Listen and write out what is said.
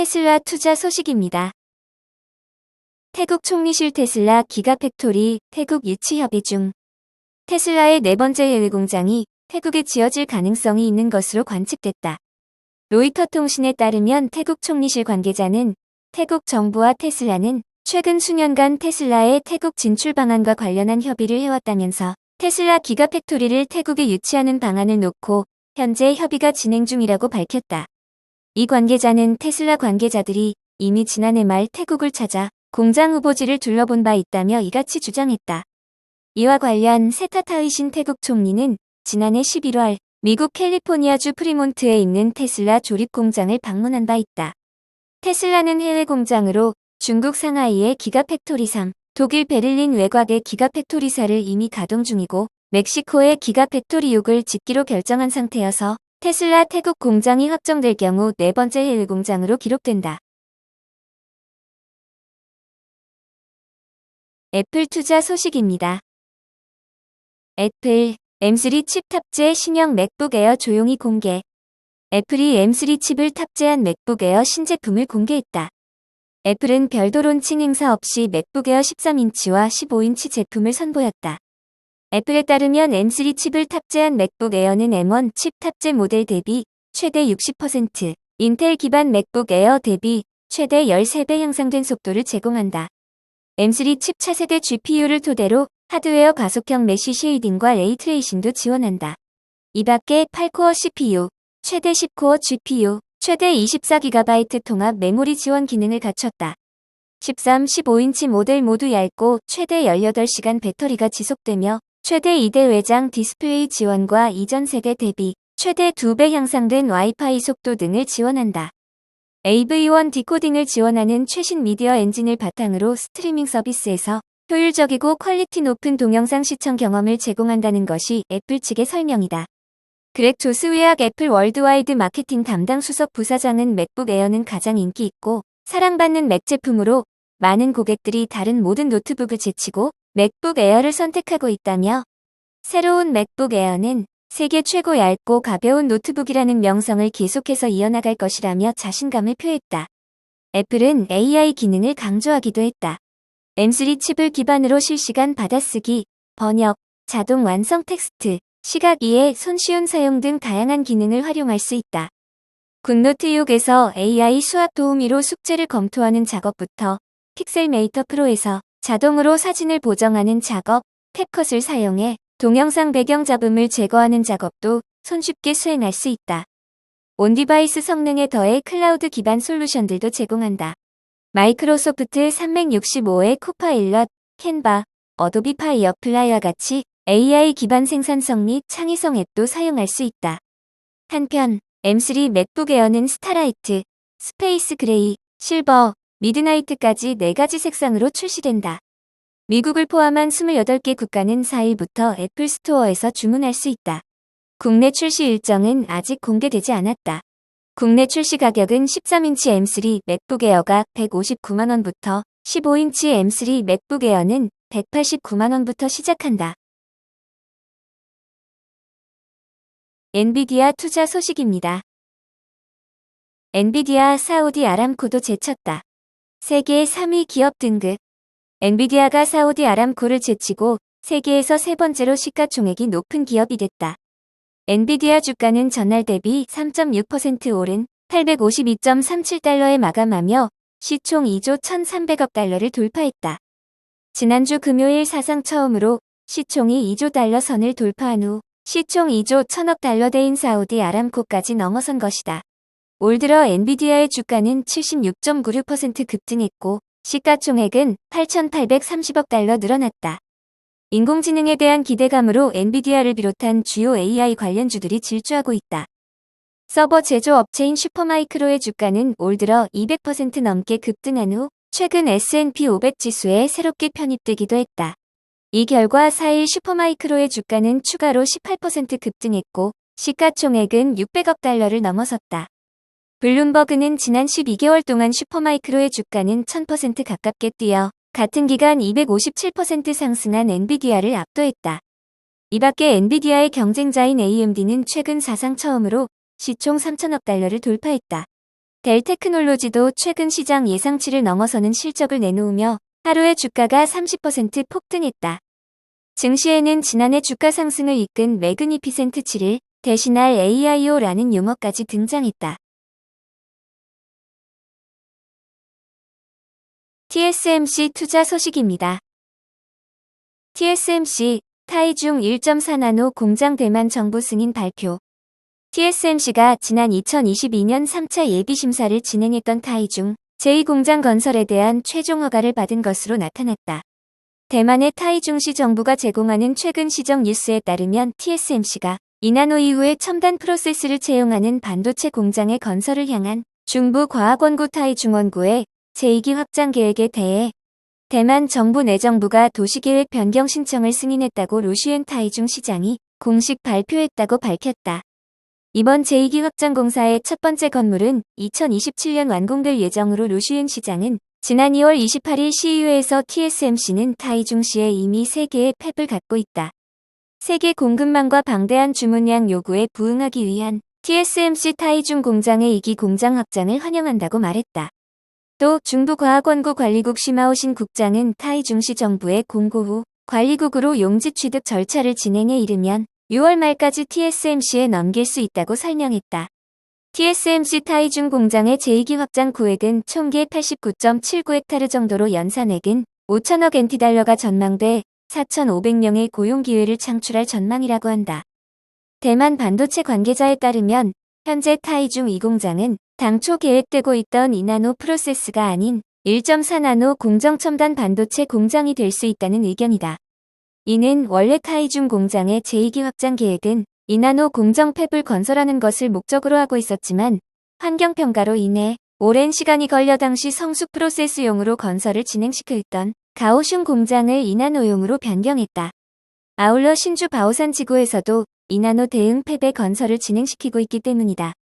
테슬라 투자 소식입니다. 태국 총리실 테슬라 기가팩토리 태국 유치 협의 중. 테슬라의 네 번째 해외 공장이 태국에 지어질 가능성이 있는 것으로 관측됐다. 로이터 통신에 따르면 태국 총리실 관계자는 태국 정부와 테슬라는 최근 수년간 테슬라의 태국 진출 방안과 관련한 협의를 해왔다면서 테슬라 기가팩토리를 태국에 유치하는 방안을 놓고 현재 협의가 진행 중이라고 밝혔다. 이 관계자는 테슬라 관계자들이 이미 지난해 말 태국을 찾아 공장 후보지를 둘러본 바 있다며 이같이 주장했다. 이와 관련 세타타의신 태국 총리는 지난해 11월 미국 캘리포니아주 프리몬트에 있는 테슬라 조립 공장을 방문한 바 있다. 테슬라는 해외 공장으로 중국 상하이의 기가팩토리 3, 독일 베를린 외곽의 기가팩토리 4를 이미 가동 중이고 멕시코의 기가팩토리 6을 짓기로 결정한 상태여서 테슬라 태국 공장이 확정될 경우 네 번째 해외 공장으로 기록된다. 애플 투자 소식입니다. 애플 M3 칩 탑재 신형 맥북 에어 조용히 공개. 애플이 M3 칩을 탑재한 맥북 에어 신제품을 공개했다. 애플은 별도 론칭 행사 없이 맥북 에어 13인치와 15인치 제품을 선보였다. 애플에 따르면 M3 칩을 탑재한 맥북 에어는 M1 칩 탑재 모델 대비 최대 60%, 인텔 기반 맥북 에어 대비 최대 13배 향상된 속도를 제공한다. M3 칩 차세대 GPU를 토대로 하드웨어 가속형 메쉬 쉐이딩과 레이트레이싱도 지원한다. 이 밖에 8코어 CPU, 최대 10코어 GPU, 최대 24GB 통합 메모리 지원 기능을 갖췄다. 13, 15인치 모델 모두 얇고 최대 18시간 배터리가 지속되며 최대 2대 외장 디스플레이 지원과 이전 세대 대비 최대 2배 향상된 와이파이 속도 등을 지원한다. AV1 디코딩을 지원하는 최신 미디어 엔진을 바탕으로 스트리밍 서비스에서 효율적이고 퀄리티 높은 동영상 시청 경험을 제공한다는 것이 애플 측의 설명이다. 그렉 조스웨악 애플 월드와이드 마케팅 담당 수석 부사장은 맥북 에어는 가장 인기 있고 사랑받는 맥 제품으로 많은 고객들이 다른 모든 노트북을 제치고 맥북 에어를 선택하고 있다며 새로운 맥북 에어는 세계 최고 얇고 가벼운 노트북이라는 명성을 계속해서 이어나갈 것이라며 자신감을 표했다. 애플은 AI 기능을 강조하기도 했다. M3 칩을 기반으로 실시간 받아쓰기, 번역, 자동 완성 텍스트, 시각 이해, 손쉬운 사용 등 다양한 기능을 활용할 수 있다. 굿노트 6에서 AI 수학 도우미로 숙제를 검토하는 작업부터 픽셀메이터 프로에서 자동으로 사진을 보정하는 작업, 캡컷을 사용해 동영상 배경 잡음을 제거하는 작업도 손쉽게 수행할 수 있다. 온디바이스 성능에 더해 클라우드 기반 솔루션들도 제공한다. 마이크로소프트 365의 코파일럿, 캔바, 어도비 파이어플라이와 같이 AI 기반 생산성 및 창의성 앱도 사용할 수 있다. 한편 M3 맥북 에어는 스타라이트, 스페이스 그레이, 실버, 미드나이트까지 4가지 색상으로 출시된다. 미국을 포함한 28개 국가는 4일부터 애플 스토어에서 주문할 수 있다. 국내 출시 일정은 아직 공개되지 않았다. 국내 출시 가격은 13인치 M3 맥북 에어가 159만원부터 15인치 M3 맥북 에어는 189만원부터 시작한다. 엔비디아 투자 소식입니다. 엔비디아 사우디 아람코도 제쳤다. 세계 3위 기업 등급. 엔비디아가 사우디 아람코를 제치고 세계에서 세 번째로 시가총액이 높은 기업이 됐다. 엔비디아 주가는 전날 대비 3.6% 오른 852.37달러에 마감하며 시총 2조 1,300억 달러를 돌파했다. 지난주 금요일 사상 처음으로 시총이 2조 달러 선을 돌파한 후 시총 2조 1,000억 달러대인 사우디 아람코까지 넘어선 것이다. 올 들어 엔비디아의 주가는 76.96% 급등했고 시가총액은 8,830억 달러 늘어났다. 인공지능에 대한 기대감으로 엔비디아를 비롯한 주요 AI 관련주들이 질주하고 있다. 서버 제조업체인 슈퍼마이크로의 주가는 올 들어 200% 넘게 급등한 후 최근 S&P 500 지수에 새롭게 편입되기도 했다. 이 결과 4일 슈퍼마이크로의 주가는 추가로 18% 급등했고 시가총액은 600억 달러를 넘어섰다. 블룸버그는 지난 12개월 동안 슈퍼마이크로의 주가는 1000% 가깝게 뛰어 같은 기간 257% 상승한 엔비디아를 압도했다. 이 밖에 엔비디아의 경쟁자인 AMD는 최근 사상 처음으로 시총 3,000억 달러를 돌파했다. 델테크놀로지도 최근 시장 예상치를 넘어서는 실적을 내놓으며 하루에 주가가 30% 폭등했다. 증시에는 지난해 주가 상승을 이끈 매그니피센트 7을 대신할 AIO라는 용어까지 등장했다. TSMC 투자 소식입니다. TSMC, 타이중 1.4나노 공장 대만 정부 승인 발표. TSMC가 지난 2022년 3차 예비심사를 진행했던 타이중 제2공장 건설에 대한 최종 허가를 받은 것으로 나타났다. 대만의 타이중시 정부가 제공하는 최근 시정 뉴스에 따르면 TSMC가 2나노 이후에 첨단 프로세스를 채용하는 반도체 공장의 건설을 향한 중부 과학원구 타이중원구의 제2기 확장 계획에 대해 대만 정부 내정부가 도시계획 변경 신청을 승인했다고 루시엔 타이중 시장이 공식 발표했다고 밝혔다. 이번 제2기 확장 공사의 첫 번째 건물은 2027년 완공될 예정으로 루시엔 시장은 지난 2월 28일 시의회에서 TSMC는 타이중시에 이미 3개의 팹을 갖고 있다. 세계 공급망과 방대한 주문량 요구에 부응하기 위한 TSMC 타이중 공장의 2기 공장 확장을 환영한다고 말했다. 또 중부과학원구 관리국 시마오신 국장은 타이중시 정부의 공고 후 관리국으로 용지 취득 절차를 진행해 이르면 6월 말까지 TSMC에 넘길 수 있다고 설명했다. TSMC 타이중 공장의 제2기 확장 구획은 총계 89.79헥타르 정도로 연산액은 5천억 NT달러가 전망돼 4,500명의 고용 기회를 창출할 전망이라고 한다. 대만 반도체 관계자에 따르면 현재 타이중 2공장은 당초 계획되고 있던 2나노 프로세스가 아닌 1.4나노 공정 첨단 반도체 공장이 될 수 있다는 의견이다. 이는 원래 타이중 공장의 제2기 확장 계획은 2나노 공정 팹을 건설하는 것을 목적으로 하고 있었지만 환경평가로 인해 오랜 시간이 걸려 당시 성숙 프로세스용으로 건설을 진행시켜 있던 가오슝 공장을 2나노용으로 변경했다. 아울러 신주 바오산 지구에서도 2나노 대응 팹의 건설을 진행시키고 있기 때문이다.